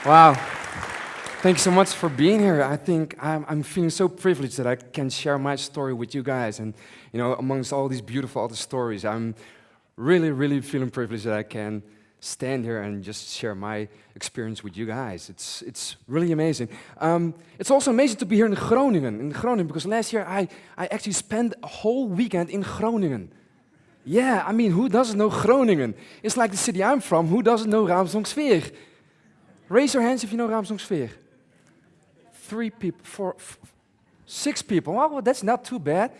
Wow. Thanks so much for being here. I think I'm feeling so privileged that I can share my story with you guys. And, amongst all these beautiful other stories, I'm really, really feeling privileged that I can stand here and just share my experience with you guys. It's really amazing. It's also amazing to be here in Groningen, because last year I actually spent a whole weekend in Groningen. Yeah, I mean, who doesn't know Groningen? It's like the city I'm from. Who doesn't know Raamsdonksveer? Raise your hands if you know Raamsdonksveer. 3 people, 4, 6 people. Well, that's not too bad,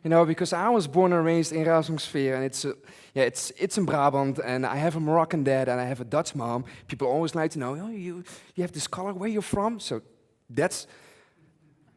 because I was born and raised in Raamsdonksveer, and it's in Brabant, and I have a Moroccan dad and I have a Dutch mom. People always like to know, oh, you have this color, where you're from? So that's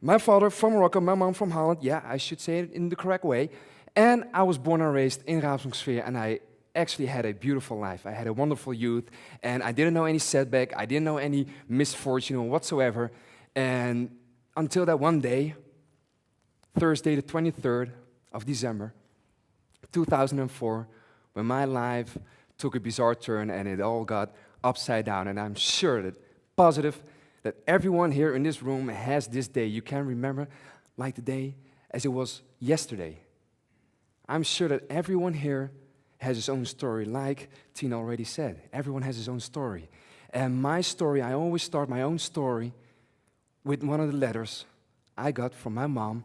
my father from Morocco, my mom from Holland. Yeah, I should say it in the correct way. And I was born and raised in Raamsdonksveer, and I actually had a beautiful life. I had a wonderful youth, and I didn't know any setback. I didn't know any misfortune whatsoever. And until that one day, Thursday the 23rd of December, 2004, when my life took a bizarre turn and it all got upside down. And I'm sure positive that everyone here in this room has this day. You can remember like the day as it was yesterday. I'm sure that everyone here has his own story, like Tina already said. Everyone has his own story. And my story, I always start my own story with one of the letters I got from my mom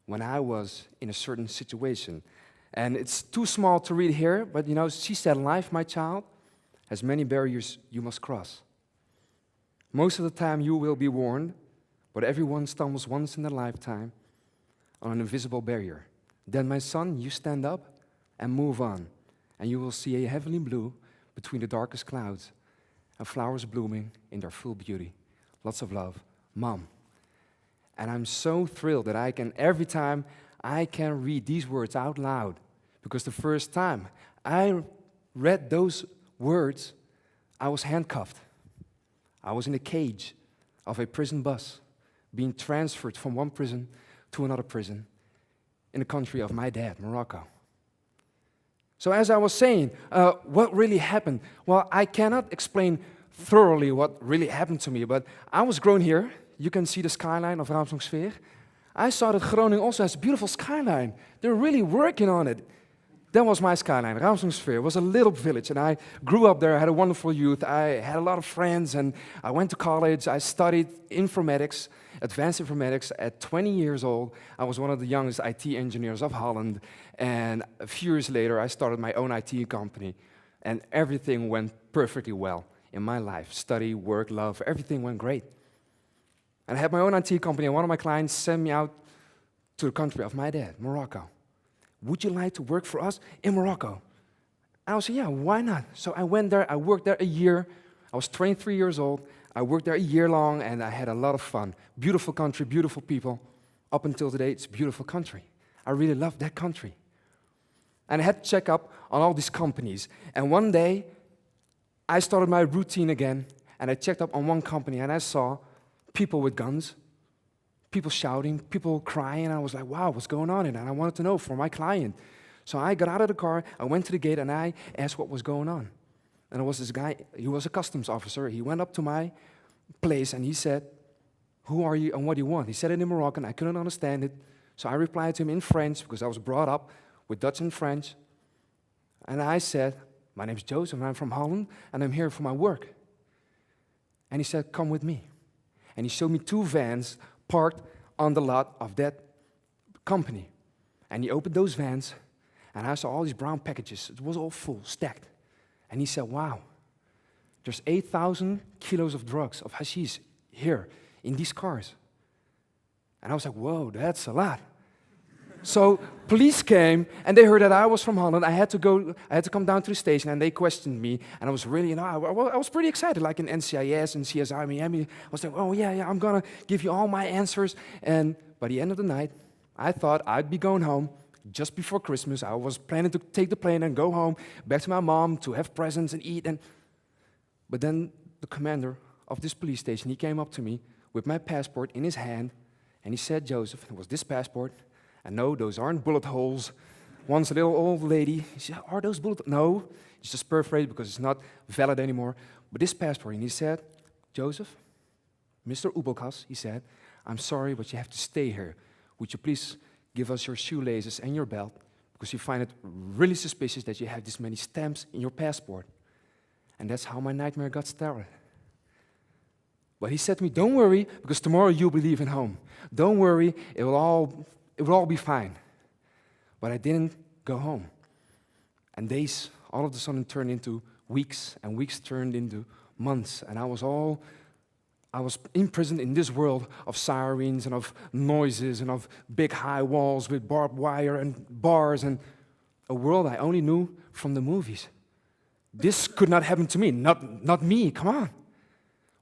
when I was in a certain situation. And it's too small to read here, but she said, "Life, my child, has many barriers you must cross. Most of the time you will be warned, but everyone stumbles once in a lifetime on an invisible barrier. Then, my son, you stand up and move on, and you will see a heavenly blue between the darkest clouds and flowers blooming in their full beauty. Lots of love, Mom." And I'm so thrilled that every time I can read these words out loud, because the first time I read those words, I was handcuffed. I was in a cage of a prison bus, being transferred from one prison to another prison in the country of my dad, Morocco. So as I was saying, what really happened? Well, I cannot explain thoroughly what really happened to me, but I was grown here. You can see the skyline of Raamsdonksveer. I saw that Groningen also has a beautiful skyline. They're really working on it. That was my skyline. Raamsdonksveer was a little village, and I grew up there. I had a wonderful youth. I had a lot of friends, and I went to college. I studied informatics, advanced informatics. At 20 years old, I was one of the youngest IT engineers of Holland, and a few years later, I started my own IT company, and everything went perfectly well in my life. Study, work, love, everything went great. And I had my own IT company, and one of my clients sent me out to the country of my dad, Morocco. "Would you like to work for us in Morocco?" I said, "Yeah, why not?" So I went there, I worked there a year. I was 23 years old. I worked there a year long, and I had a lot of fun. Beautiful country, beautiful people. Up until today, it's a beautiful country. I really love that country. And I had to check up on all these companies. And one day, I started my routine again, and I checked up on one company, and I saw people with guns, people shouting, people crying, and I was like, wow, what's going on? And I wanted to know for my client. So I got out of the car, I went to the gate, and I asked what was going on. And it was this guy, he was a customs officer. He went up to my place, and he said, "Who are you and what do you want?" He said it in Moroccan. I couldn't understand it. So I replied to him in French, because I was brought up with Dutch and French. And I said, "My name's Joseph, and I'm from Holland, and I'm here for my work." And he said, "Come with me." And he showed me 2 vans parked on the lot of that company. And he opened those vans, and I saw all these brown packages. It was all full, stacked. And he said, "Wow, there's 8,000 kilos of drugs, of hashish, here in these cars." And I was like, whoa, that's a lot. So police came, and they heard that I was from Holland. I had to come down to the station, and they questioned me. And I was really, I was pretty excited, like in NCIS and CSI Miami. I was like, oh yeah, I'm gonna give you all my answers. And by the end of the night, I thought I'd be going home just before Christmas. I was planning to take the plane and go home, back to my mom, to have presents and eat. But then the commander of this police station, he came up to me with my passport in his hand, and he said, "Joseph," it was this passport. And no, those aren't bullet holes. Once a little old lady, she said, "Are those bullet?" No, it's just perforated because it's not valid anymore. But this passport, and he said, Joseph, Mr. Uubelkas, he said, I'm sorry, but you have to stay here. Would you please give us your shoelaces and your belt? Because we find it really suspicious that you have this many stamps in your passport. And that's how my nightmare got started. But he said to me, don't worry, because tomorrow you'll be leaving home. Don't worry, it will all be fine. But I didn't go home. And days all of a sudden turned into weeks, and weeks turned into months. And I was imprisoned in this world of sirens and of noises and of big high walls with barbed wire and bars, and a world I only knew from the movies. This could not happen to me, not me, come on.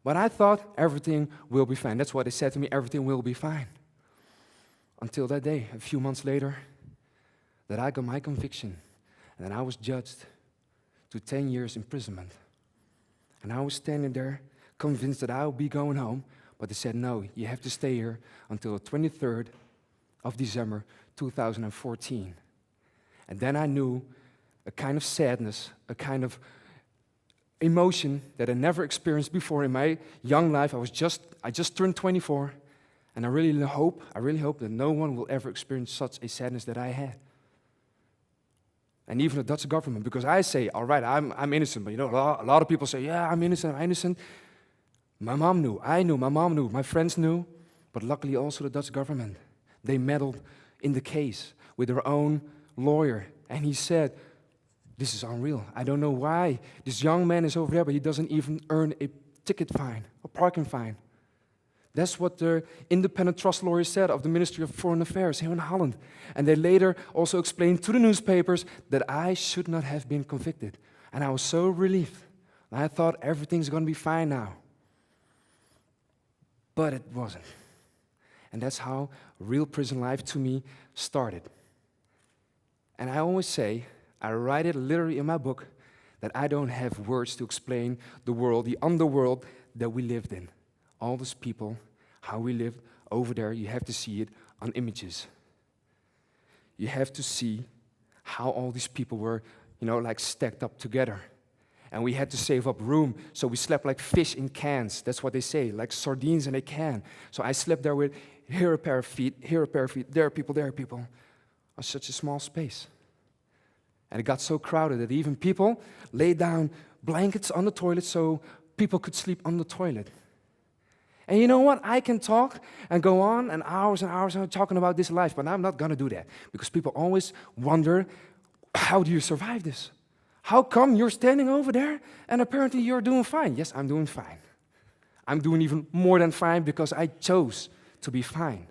But I thought everything will be fine. That's what they said to me, everything will be fine. Until that day, a few months later, that I got my conviction, and then I was judged to 10 years imprisonment. And I was standing there, convinced that I would be going home, but they said, no, you have to stay here until the 23rd of December, 2014. And then I knew a kind of sadness, a kind of emotion that I never experienced before in my young life. I just turned 24, and I really hope that no one will ever experience such a sadness that I had. And even the Dutch government, because I say, all right, I'm innocent, but you know, a lot of people say, yeah, I'm innocent. My mom knew, I knew, my mom knew, my friends knew, but luckily also the Dutch government. They meddled in the case with their own lawyer, and he said, this is unreal. I don't know why this young man is over there, but he doesn't even earn a ticket fine, a parking fine. That's what the independent trust lawyer said of the Ministry of Foreign Affairs here in Holland. And they later also explained to the newspapers that I should not have been convicted. And I was so relieved. And I thought everything's going to be fine now. But it wasn't. And that's how real prison life to me started. And I always say, I write it literally in my book, that I don't have words to explain the world, the underworld that we lived in. All those people, how we lived over there, you have to see it on images. You have to see how all these people were, like stacked up together. And we had to save up room, so we slept like fish in cans. That's what they say, like sardines in a can. So I slept there with here a pair of feet, here a pair of feet, there are people. On such a small space. And it got so crowded that even people laid down blankets on the toilet so people could sleep on the toilet. And you know what? I can talk and go on and hours talking about this life, but I'm not going to do that. Because people always wonder, how do you survive this? How come you're standing over there and apparently you're doing fine? Yes, I'm doing fine. I'm doing even more than fine because I chose to be fine.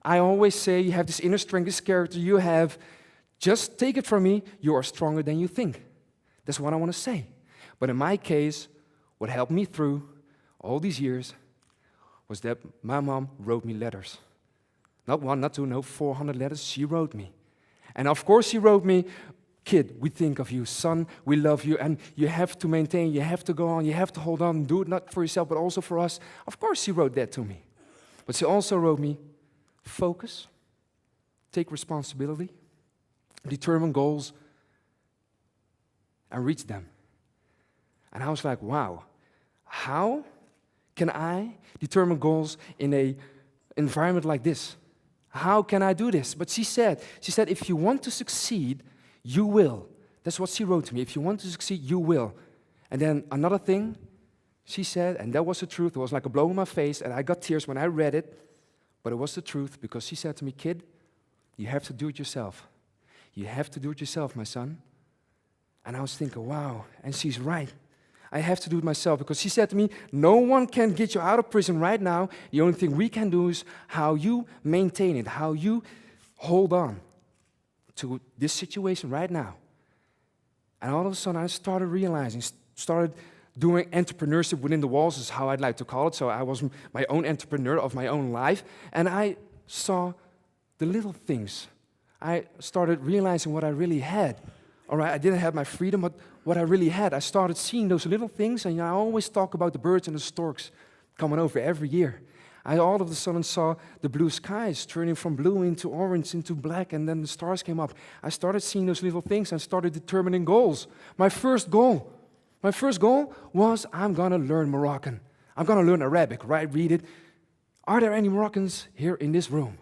I always say you have this inner strength, this character you have. Just take it from me, you are stronger than you think. That's what I want to say. But in my case, what helped me through all these years was that my mom wrote me letters. Not one, not two, no, 400 letters she wrote me. And of course she wrote me, kid, we think of you, son, we love you, and you have to maintain, you have to go on, you have to hold on, do it not for yourself, but also for us. Of course she wrote that to me. But she also wrote me, focus, take responsibility, determine goals, and reach them. And I was like, wow, how can I determine goals in an environment like this? How can I do this? But she said, if you want to succeed, you will. That's what she wrote to me. If you want to succeed, you will. And then another thing she said, and that was the truth. It was like a blow in my face, and I got tears when I read it. But it was the truth, because she said to me, kid, you have to do it yourself. You have to do it yourself, my son. And I was thinking, wow, and she's right. I have to do it myself, because she said to me, no one can get you out of prison right now. The only thing we can do is how you maintain it, how you hold on to this situation right now. And all of a sudden, I started realizing, started doing entrepreneurship within the walls is how I'd like to call it. So I was my own entrepreneur of my own life. And I saw the little things. I started realizing what I really had. All right, I didn't have my freedom, but what I really had. I started seeing those little things, and I always talk about the birds and the storks coming over every year. I all of a sudden saw the blue skies turning from blue into orange into black, and then the stars came up. I started seeing those little things and started determining goals. My first goal was I'm going to learn Moroccan. I'm going to learn Arabic, right? Read it. Are there any Moroccans here in this room?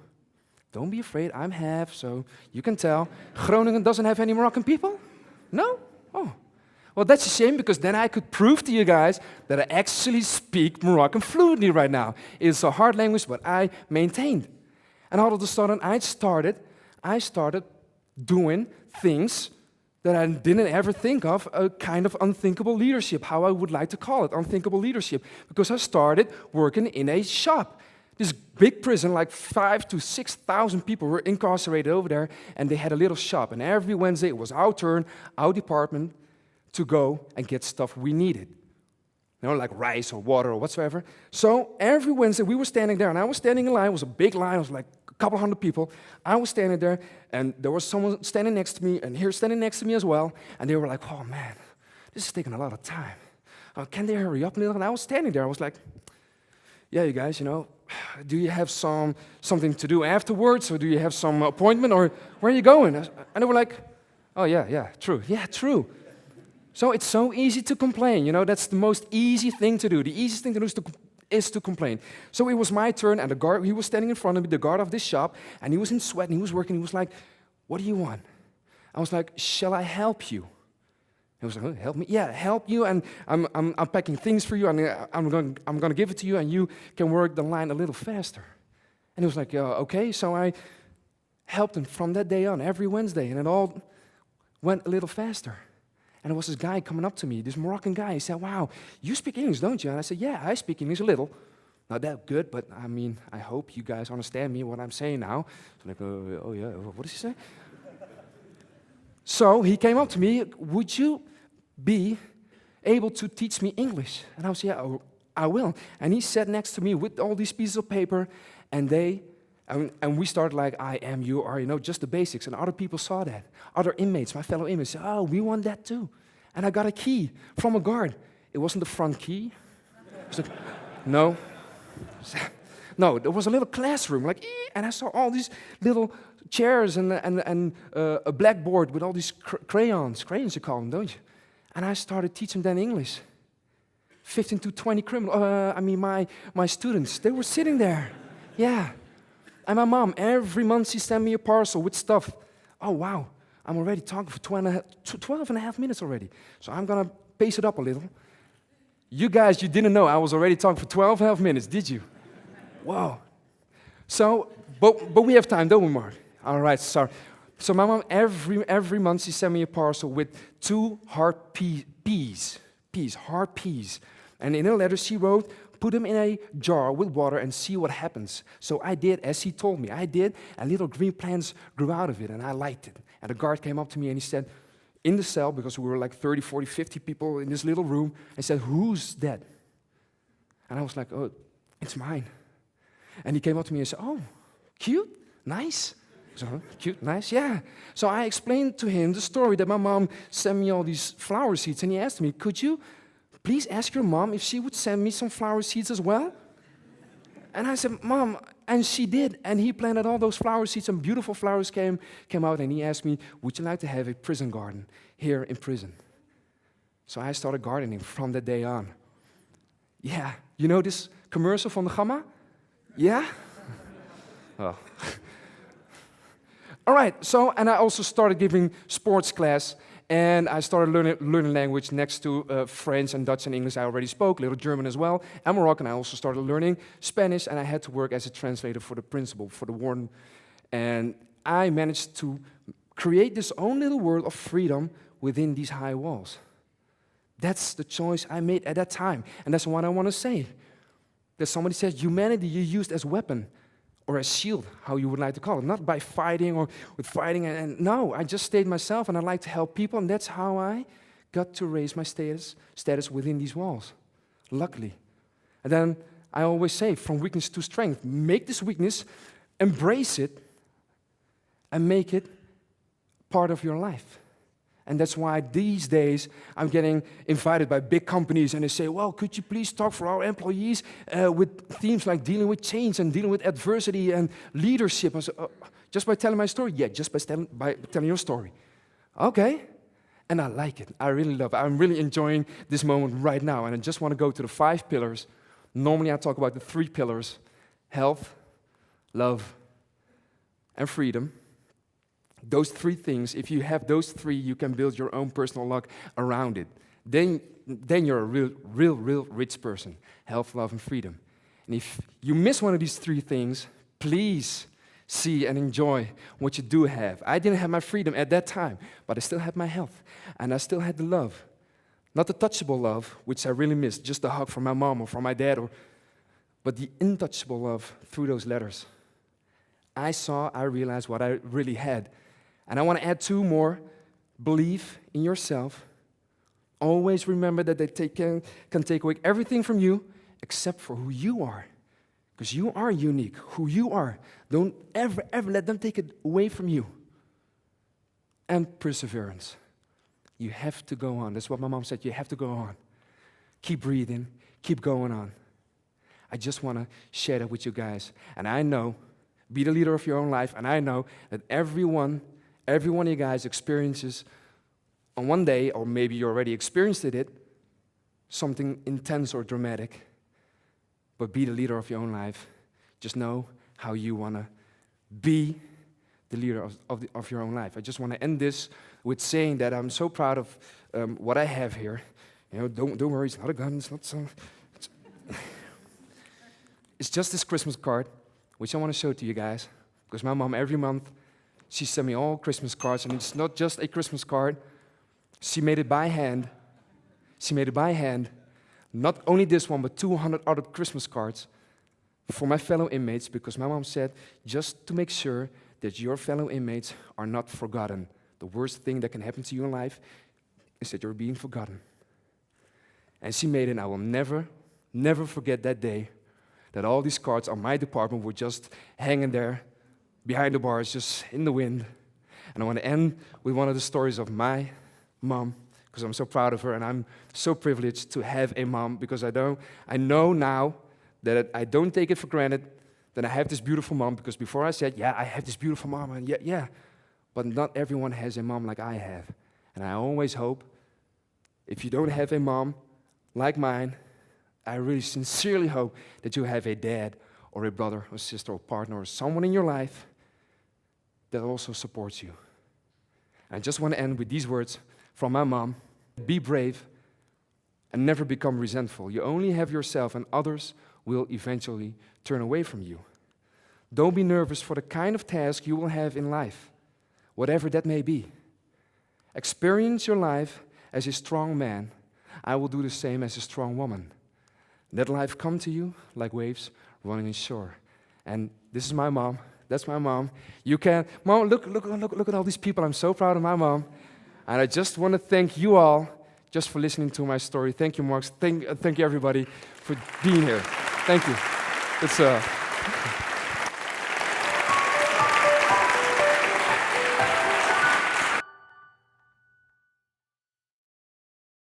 Don't be afraid, I'm half, so you can tell. Groningen doesn't have any Moroccan people? No? Oh. Well, that's a shame, because then I could prove to you guys that I actually speak Moroccan fluently right now. It's a hard language, but I maintained. And all of a sudden, I started doing things that I didn't ever think of, a kind of unthinkable leadership, how I would like to call it, unthinkable leadership, because I started working in a shop. This big prison, like 5,000 to 6,000 people were incarcerated over there, and they had a little shop. And every Wednesday, it was our turn, our department, to go and get stuff we needed. You know, like rice or water or whatsoever. So every Wednesday, we were standing there, and I was standing in line. It was a big line. It was like a couple hundred people. I was standing there, and there was someone standing next to me, and here standing next to me as well. And they were like, oh, man, this is taking a lot of time. Can they hurry up a little? And I was standing there. I was like, yeah, you guys, you know, do you have something to do afterwards, or do you have some appointment, or where are you going? And they were like, oh, yeah, true. Yeah, true. So it's so easy to complain, you know, that's the most easy thing to do. The easiest thing to do is to complain. So it was my turn, and the guard, he was standing in front of me, the guard of this shop, and he was in sweat, and he was working. He was like, what do you want? I was like, shall I help you? He was like, oh, help me? Yeah, help you, and I'm packing things for you, and I'm going to give it to you, and you can work the line a little faster. And he was like, okay. So I helped him from that day on, every Wednesday, and it all went a little faster. And there was this guy coming up to me, this Moroccan guy. He said, wow, you speak English, don't you? And I said, yeah, I speak English a little. Not that good, but I mean, I hope you guys understand me, what I'm saying now. So like, oh yeah, what does he say? So he came up to me, would you be able to teach me English? And I was, yeah, I will. And he sat next to me with all these pieces of paper, and we started like, I am, you are, you know, just the basics. And other people saw that. Other inmates, my fellow inmates, said, oh, we want that too. And I got a key from a guard. It wasn't the front key. I was like, no. No, there was a little classroom, like, and I saw all these little chairs and a blackboard with all these crayons you call them, don't you? And I started teaching them English. 15 to 20 my students, they were sitting there. Yeah. And my mom, every month she sent me a parcel with stuff. Oh, wow, I'm already talking for 12 and a half minutes already. So I'm going to pace it up a little. You guys, you didn't know I was already talking for 12 and a half minutes, did you? Wow. So, but we have time, don't we, Mark? All right, sorry. So my mom, every month she sent me a parcel with 2 hard peas. And in a letter she wrote, put them in a jar with water and see what happens. So I did as he told me. I did, and little green plants grew out of it, and I liked it. And the guard came up to me and he said, in the cell, because we were like 30, 40, 50 people in this little room, and said, who's that? And I was like, oh, it's mine. And he came up to me and said, oh, cute, nice. So, cute, nice, yeah. So I explained to him the story that my mom sent me all these flower seeds, and he asked me, could you please ask your mom if she would send me some flower seeds as well? And I said, Mom, and she did. And he planted all those flower seeds, and beautiful flowers came out, and he asked me, would you like to have a prison garden here in prison? So I started gardening from that day on. Yeah, you know this commercial from the Gamma? Yeah? Oh. All right, so, and I also started giving sports class, and I started learning language next to French and Dutch and English I already spoke, a little German as well, and Moroccan. I also started learning Spanish, and I had to work as a translator for the principal, for the warden. And I managed to create this own little world of freedom within these high walls. That's the choice I made at that time, and that's what I want to say. That somebody says humanity you used as weapon, or as shield, how you would like to call it. Not by fighting or with fighting, and no, I just stayed myself, and I like to help people, and that's how I got to raise my status within these walls, luckily. And then I always say, from weakness to strength, make this weakness, embrace it, and make it part of your life. And that's why these days I'm getting invited by big companies, and they say, well, could you please talk for our employees with themes like dealing with change and dealing with adversity and leadership? I say, just by telling my story? Yeah, just by telling your story. Okay. And I like it. I really love it. I'm really enjoying this moment right now, and I just want to go to the 5 pillars Normally I talk about the 3 pillars: health, love, and freedom. Those 3 things, if you have those 3, you can build your own personal luck around it. Then you're a real rich person. Health, love, and freedom. And if you miss one of these 3 things, please see and enjoy what you do have. I didn't have my freedom at that time, but I still had my health, and I still had the love. Not the touchable love, which I really missed, just a hug from my mom or from my dad, but the untouchable love through those letters. I realized what I really had. And I want to add 2 more. Believe in yourself. Always remember that they can take away everything from you except for who you are. Because you are unique, who you are. Don't ever let them take it away from you. And perseverance. You have to go on. That's what my mom said. You have to go on. Keep breathing. Keep going on. I just want to share that with you guys. And I know, be the leader of your own life, and I know that every one of you guys experiences on one day, or maybe you already experienced it, something intense or dramatic. But be the leader of your own life. Just know how you want to be the leader of your own life. I just want to end this with saying that I'm so proud of what I have here. You know, don't worry, it's not a gun, it's not some... It's just this Christmas card, which I want to show to you guys. Because my mom, every month, she sent me all Christmas cards, and it's not just a Christmas card. She made it by hand. She made it by hand. Not only this one, but 200 other Christmas cards for my fellow inmates, because my mom said, just to make sure that your fellow inmates are not forgotten. The worst thing that can happen to you in life is that you're being forgotten. And she made it, and I will never forget that day that all these cards on my department were just hanging there behind the bars, just in the wind. And I want to end with one of the stories of my mom, because I'm so proud of her, and I'm so privileged to have a mom, because I know now that I don't take it for granted that I have this beautiful mom, because before I said, yeah, I have this beautiful mom, and yeah, but not everyone has a mom like I have. And I always hope, if you don't have a mom like mine, I really sincerely hope that you have a dad or a brother or sister or partner or someone in your life that also supports you. I just want to end with these words from my mom. Be brave and never become resentful. You only have yourself, and others will eventually turn away from you. Don't be nervous for the kind of task you will have in life, whatever that may be. Experience your life as a strong man. I will do the same as a strong woman. Let life come to you like waves running in shore. And this is my mom. That's my mom. You can, Mom, look at all these people. I'm so proud of my mom. And I just want to thank you all just for listening to my story. Thank you, Mark. Thank you, everybody, for being here. Thank you. It's